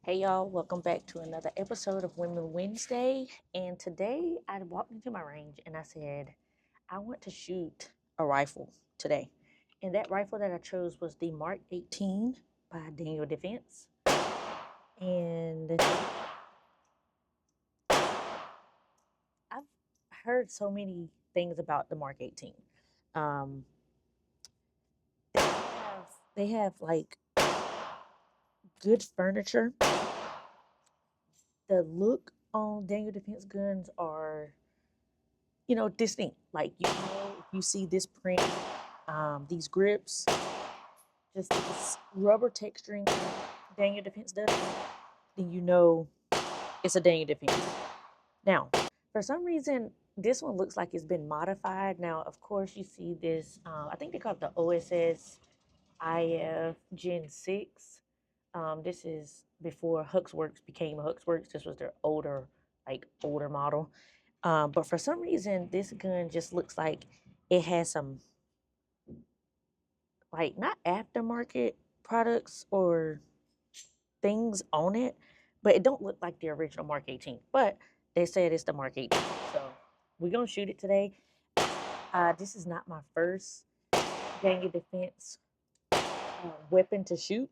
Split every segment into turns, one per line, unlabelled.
Hey y'all, welcome back to another episode of Women Wednesday. And today I walked into my range and I said, I want to shoot a rifle today. And that rifle that I chose was the Mark 18 by Daniel Defense. And I've heard so many things about the Mark 18. Um, they have like good furniture. The look on Daniel Defense guns are distinct. Like, if you see this print, these grips, just this rubber texturing Daniel Defense does, then you know it's a Daniel Defense. Now, for some reason, this one looks like it's been modified. Now, of course, you see this, I think they call it the OSS IF Gen 6. This is before Huxworks became Huxworks. This was their older model. But for some reason, this gun just looks like it has some, like, not aftermarket products or things on it, but it don't look like the original Mark 18. But they said it's the Mark 18, so we're gonna shoot it today. This is not my first Daniel Defense weapon to shoot,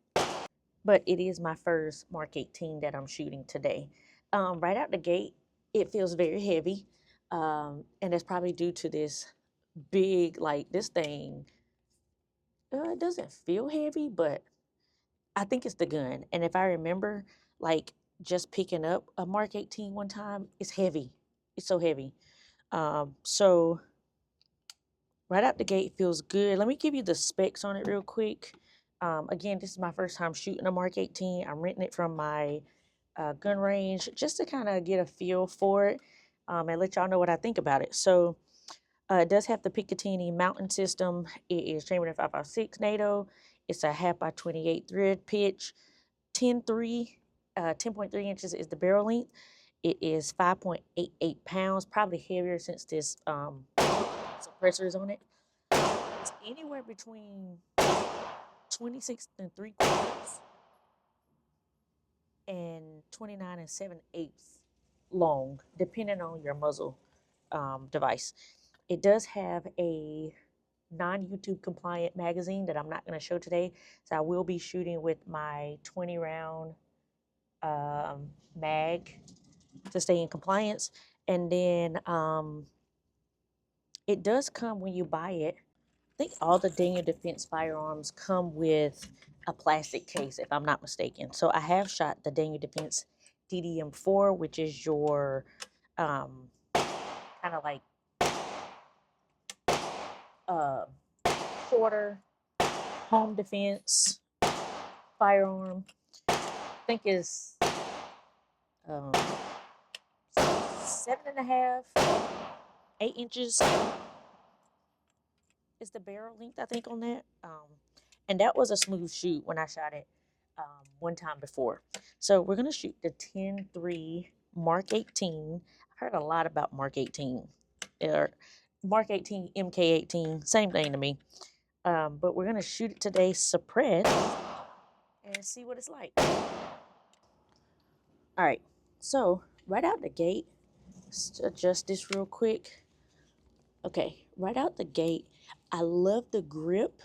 but it is my first Mark 18 that I'm shooting today. Right out the gate, it feels very heavy, and that's probably due to this big, like, this thing. It doesn't feel heavy, but I think it's the gun. And if I remember, like, just picking up a Mark 18 one time, it's heavy. It's so heavy. So right out the gate feels good. Let me give you the specs on it real quick. Again, this is my first time shooting a Mark 18. I'm renting it from my gun range just to kind of get a feel for it, and let y'all know what I think about it. So it does have the Picatinny mounting system. It is chambered in 5.56 NATO. It's a half by 28 thread pitch. 10.3 inches is the barrel length. It is 5.88 pounds, probably heavier since this suppressor is on it. It's anywhere between 26 and 3/4 and 29 and 7/8 long, depending on your muzzle device. It does have a non-YouTube compliant magazine that I'm not going to show today. So I will be shooting with my 20 round mag to stay in compliance. And then it does come when you buy it. I think all the Daniel Defense firearms come with a plastic case, if I'm not mistaken. So I have shot the Daniel Defense DDM4, which is your kind of like uh, shorter home defense firearm. I think is 7.5, 8 inches is the barrel length, I think, on that. And that was a smooth shoot when I shot it one time before. So we're going to shoot the 10.3 Mark 18. I've heard a lot about Mark 18. Or Mark 18, MK18, same thing to me. But we're going to shoot it today, suppressed, and see what it's like. All right, so right out the gate, let's adjust this real quick. Okay, right out the gate, I love the grip.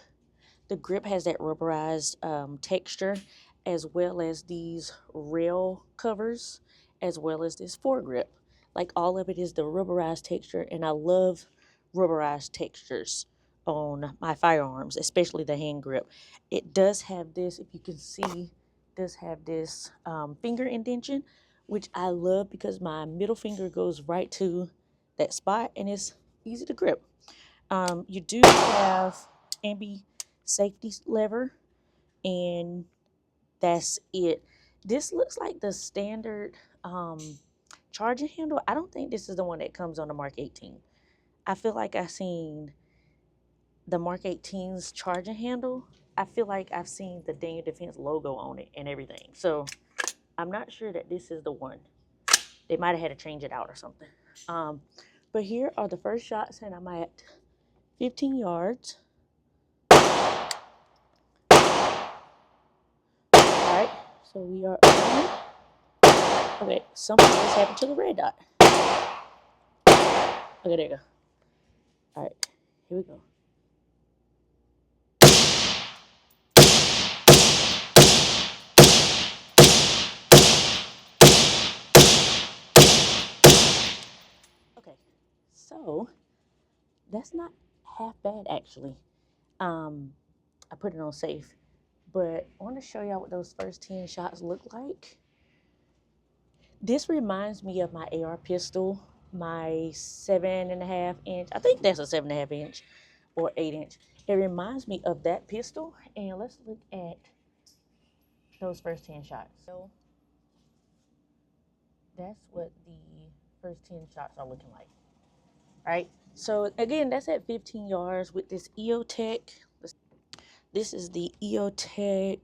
The grip has that rubberized texture, as well as these rail covers, as well as this foregrip. Like, all of it is the rubberized texture, and I love rubberized textures on my firearms, especially the hand grip. It does have this, if you can see, does have this finger indentation, which I love because my middle finger goes right to that spot, and it's easy to grip. You do have ambi safety lever, and that's it. This looks like the standard charging handle. I don't think this is the one that comes on the Mark 18. I feel like I've seen the Mark 18's charging handle. I feel like I've seen the Daniel Defense logo on it and everything. So I'm not sure that this is the one. They might have had to change it out or something. But here are the first shots, and I'm at 15 yards. All right, So we are on. Okay, something just happened to the red dot. Okay, there you go. All right, here we go. Okay, so that's not half bad actually. I put it on safe, but I want to show y'all what those first 10 shots look like. This reminds me of my AR pistol, my 7.5 inch. I think that's a 7.5 inch or 8 inch. It reminds me of that pistol. And let's look at those first 10 shots. So that's what the first 10 shots are looking like. Right? So again, that's at 15 yards with this EOTech. This is the EOTech.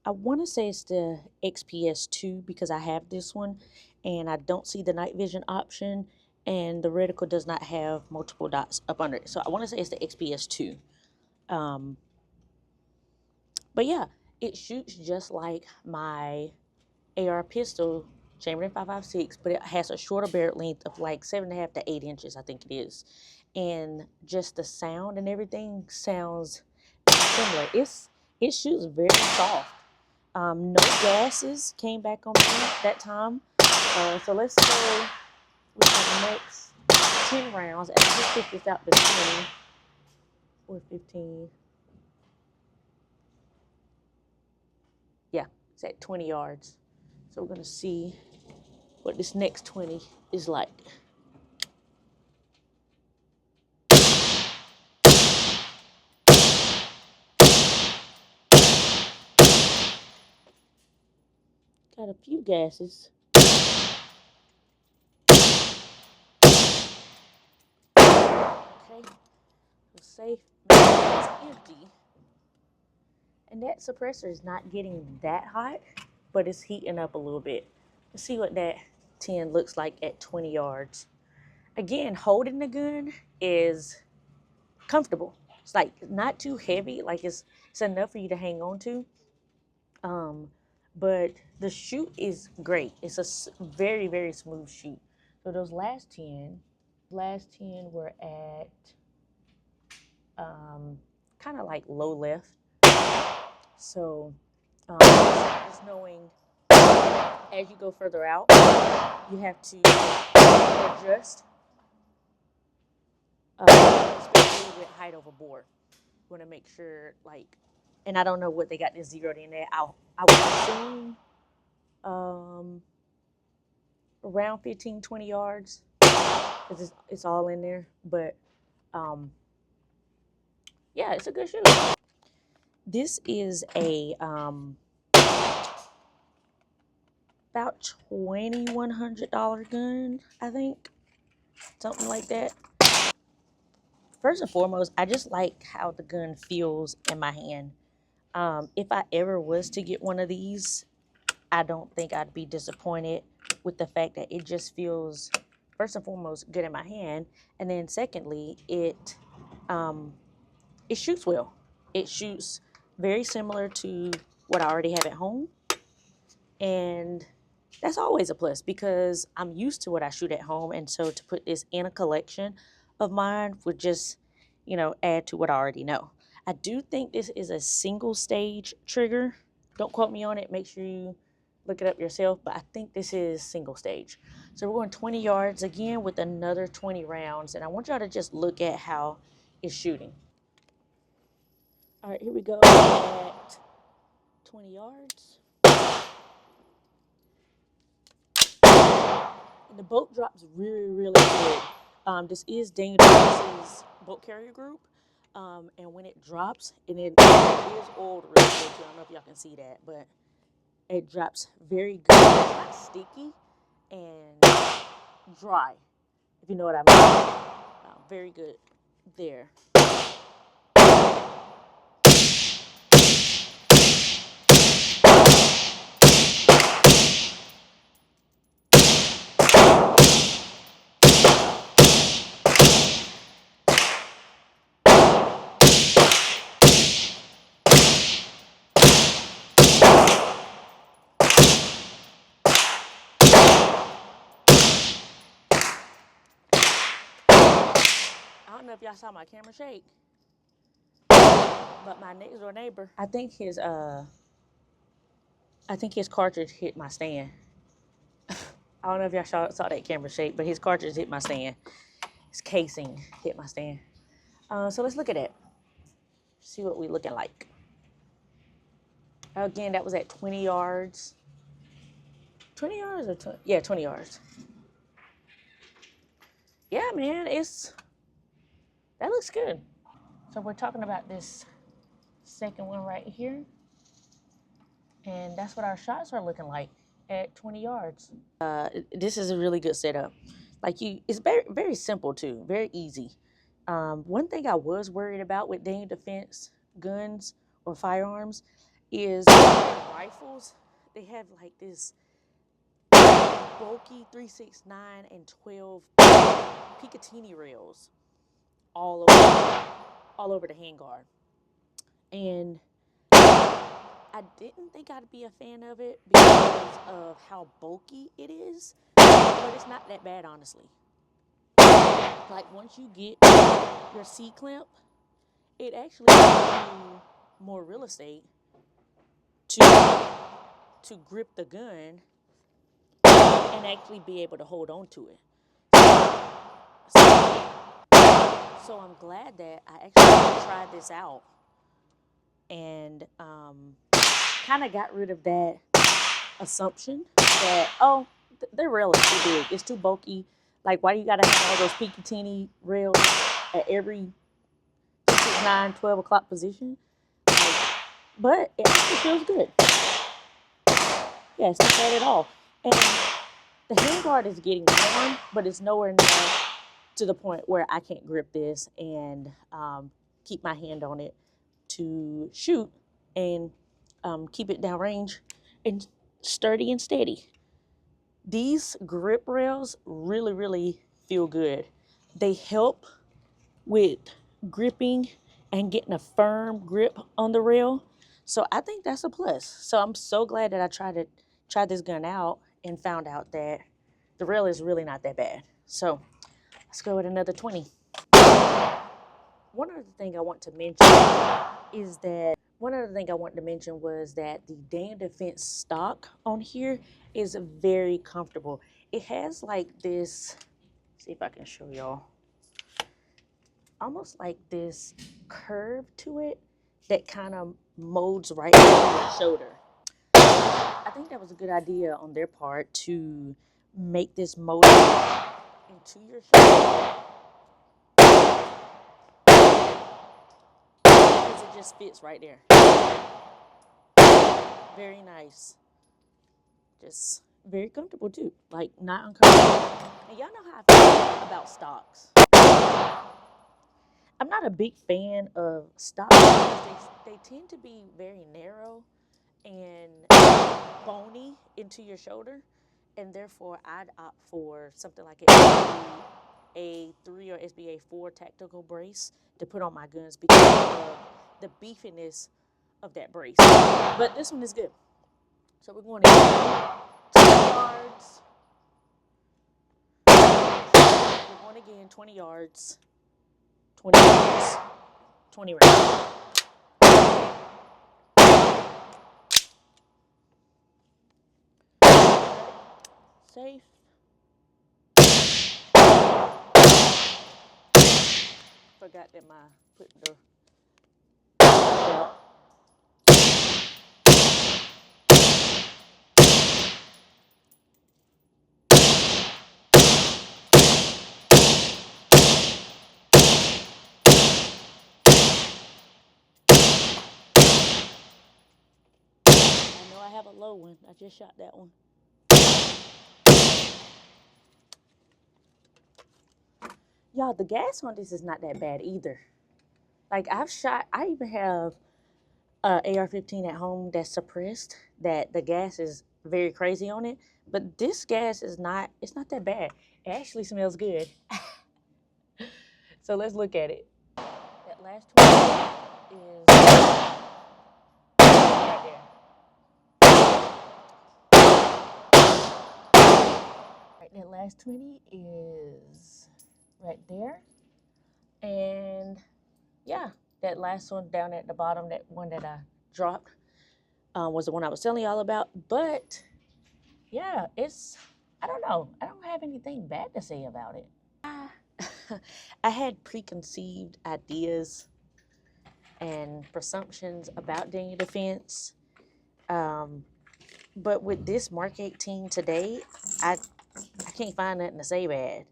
I want to say it's the XPS2 because I have this one and I don't see the night vision option, and the reticle does not have multiple dots up under it. So I want to say it's the XPS2. But yeah, it shoots just like my AR pistol, chambered in 5.56, but it has a shorter barrel length of like 7.5 to 8 inches, I think it is. And just the sound and everything sounds similar. It shoots very soft. No gases came back on me that time. So let's go with the next 10 rounds. And I just picked this out to 20 or 15. Yeah, it's at 20 yards. So we're going to see what this next 20 is like. Got a few gases. Okay, we're safe. It's empty. And that suppressor is not getting that hot, but it's heating up a little bit. Let's see what that 10 looks like at 20 yards. Again, holding the gun is comfortable. It's like not too heavy, like it's enough for you to hang on to. But the shoot is great. It's a very, very smooth shoot. So those last 10 were at kind of like low left. So just knowing as you go further out, you have to adjust, especially with height over bore. You want to make sure, like, and I don't know what they got this zeroed in there. I would assume around 15, 20 yards, because it's all in there. But yeah, it's a good shoot. This is a about $2,100 gun, I think, something like that. First and foremost, I just like how the gun feels in my hand. If I ever was to get one of these, I don't think I'd be disappointed with the fact that it just feels, first and foremost, good in my hand, and then secondly, it shoots well. It shoots very similar to what I already have at home, and that's always a plus because I'm used to what I shoot at home, and so to put this in a collection of mine would just, add to what I already know. I do think this is a single stage trigger. Don't quote me on it. Make sure you look it up yourself, but I think this is single stage. So we're going 20 yards again with another 20 rounds, and I want y'all to just look at how it's shooting. All right, here we go at 20 yards. And the bolt drops really, really good. This is Daniel Davis's bolt carrier group. And when it drops, and it is oiled really good too. I don't know if y'all can see that, but it drops very good. It's not sticky and dry, if you know what I mean. Very good there. know if y'all saw my camera shake, but my next door neighbor, I think his cartridge hit my stand. I don't know if y'all saw that camera shake, but his cartridge hit my stand. His casing hit my stand. So let's look at it. See what we looking like. Again, that was at 20 yards. 20 yards or 20? Yeah, 20 yards. Yeah, man, that looks good. So we're talking about this second one right here. And that's what our shots are looking like at 20 yards. This is a really good setup. It's very, very simple too, very easy. One thing I was worried about with Daniel Defense guns or firearms is rifles. They have like this bulky 369 and 12 Picatinny rails all over the handguard, and I didn't think I'd be a fan of it because of how bulky it is, but it's not that bad, honestly. Like, once you get your C-clamp, it actually gives you more real estate to grip the gun and actually be able to hold on to it. So I'm glad that I actually tried this out and kind of got rid of that assumption that, oh, their rail is too big. It's too bulky. Like, why do you got to have all those Picatinny rails at every 6, 9, 12 o'clock position? But it actually feels good. Yeah, it's not bad at all. And the handguard is getting warm, but it's nowhere near to the point where I can't grip this and keep my hand on it to shoot and keep it downrange and sturdy and steady. These grip rails really, really feel good. They help with gripping and getting a firm grip on the rail. So I think that's a plus. So I'm so glad that I tried this gun out and found out that the rail is really not that bad. So let's go with another 20. One other thing I want to mention was that the Daniel Defense stock on here is very comfortable. It has like this, see if I can show y'all, almost like this curve to it that kind of molds right into your shoulder. I think that was a good idea on their part to make this mold into your shoulder, because it just fits right there. Very nice. Just very comfortable too. Like, not uncomfortable. And y'all know how I feel about stocks. I'm not a big fan of stocks because they tend to be very narrow and bony into your shoulder, and therefore I'd opt for something like a 3 or SBA 4 tactical brace to put on my guns because of the beefiness of that brace. But this one is good. So we're going to 20 yards. We're going again 20 yards. 20 yards. 20 rounds. Safe. Forgot that put the I have a low one. I just shot that one. Y'all, the gas on this is not that bad either. Like, I even have AR-15 at home that's suppressed, that the gas is very crazy on it. But this gas it's not that bad. It actually smells good. So let's look at it. That last 20 is right there. Right, that last 20 is right there. And yeah, that last one down at the bottom, that one that I dropped, was the one I was telling y'all about. But yeah, I don't know. I don't have anything bad to say about it. I had preconceived ideas and presumptions about Daniel Defense. Um, but with this Mark 18 today, I can't find nothing to say bad.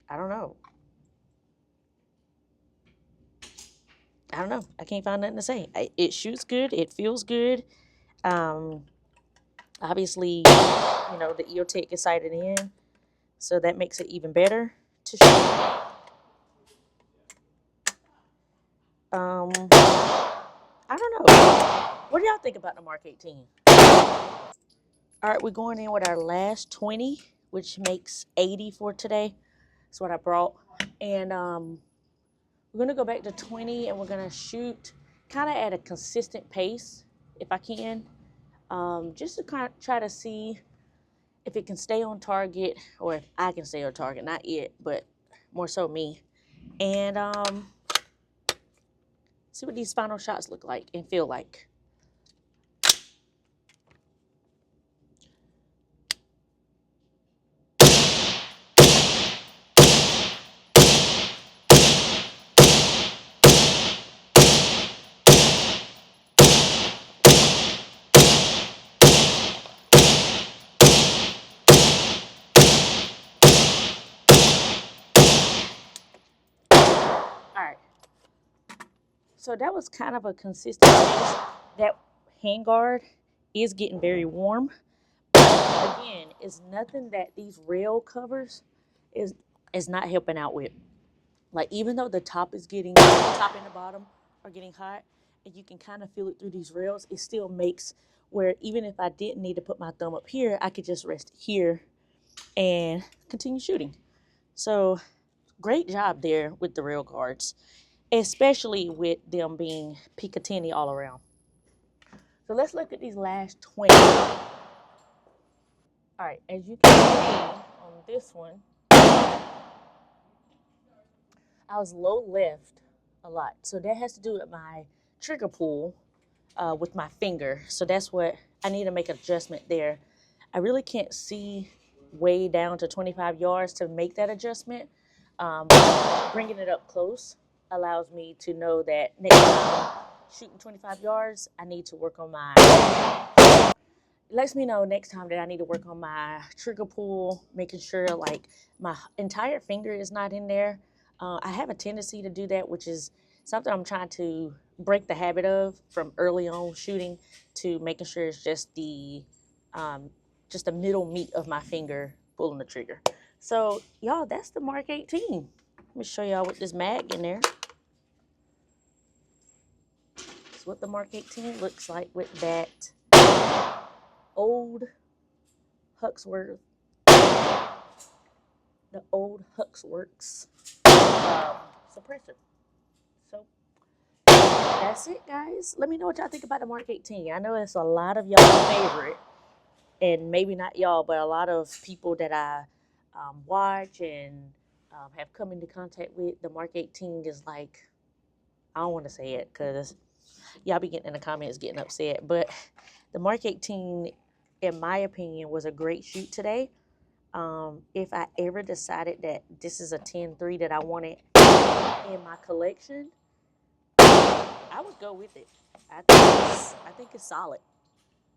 I don't know. I don't know. I can't find nothing to say. It shoots good. It feels good. Um, obviously, the EOTech is sighted in, so that makes it even better to shoot. I don't know. What do y'all think about the Mark 18? All right, we're going in with our last 20, which makes 80 for today. That's what I brought. And we're going to go back to 20, and we're going to shoot kind of at a consistent pace, if I can, just to kind of try to see if it can stay on target, or if I can stay on target. Not it, but more so me. And see what these final shots look like and feel like. All right. So that was kind of a consistent pace. That handguard is getting very warm. But again, it's nothing that these rail covers is not helping out with. Like, even though the top and the bottom are getting hot, and you can kind of feel it through these rails, it still makes where even if I didn't need to put my thumb up here, I could just rest here and continue shooting. So great job there with the rail guards, especially with them being Picatinny all around. So let's look at these last 20. All right, as you can see on this one, I was low left a lot. So that has to do with my trigger pull with my finger. So that's what I need to make an adjustment there. I really can't see way down to 25 yards to make that adjustment. Bringing it up close allows me to know that next time shooting 25 yards, I need to work on it lets me know next time that I need to work on my trigger pull, making sure like my entire finger is not in there. I have a tendency to do that, which is something I'm trying to break the habit of from early on shooting to making sure it's just the middle meat of my finger pulling the trigger. So y'all, that's the Mark 18. Let me show y'all with this mag in there. That's what the Mark 18 looks like with that old Huxworth, the old Huxworks suppressor. So that's it, guys. Let me know what y'all think about the Mark 18. I know it's a lot of y'all's favorite, and maybe not y'all, but a lot of people that I watch and have come into contact with. The Mark 18 is like, I don't want to say it because y'all be getting in the comments getting upset, but the Mark 18, in my opinion, was a great shoot today. If I ever decided that this is a 10-3 that I wanted in my collection, I would go with it. I think it's solid.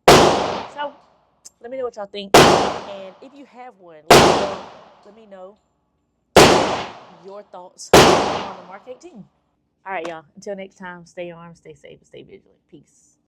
So let me know what y'all think, and if you have one, let me know your thoughts on the Mark 18. All right, y'all. Until next time, stay armed, stay safe, and stay vigilant. Peace.